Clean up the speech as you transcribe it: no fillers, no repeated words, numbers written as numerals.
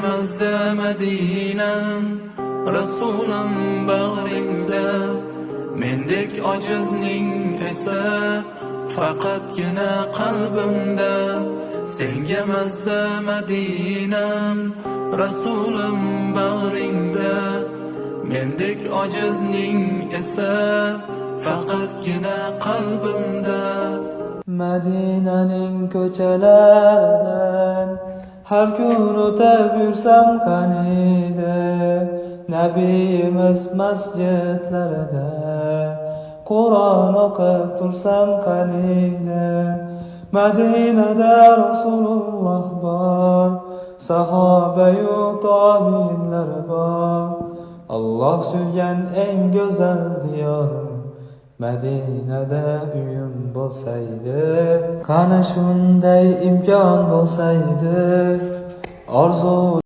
mazza Madinam, Rasulim bag'ringda. Mendek ojizning esa faqatgina qalbimda. Senga mazza Madinam, Rasulim bag'ringda. Mendek ojizning esa faqatgina qalbimda. Madinaning ko'chalaridan har kun o'tib yursam qaniydi, Nabiyimiz masjidlarida Qur'on o'qib tursam qaniydi. Madinada Rasululloh bor, sahoba-yu tobiinlar bor. Alloh suygan eng go'zal diyor Madinada uyim bo'lsaydi, qani shunday imkon bo'lsaydi, orzu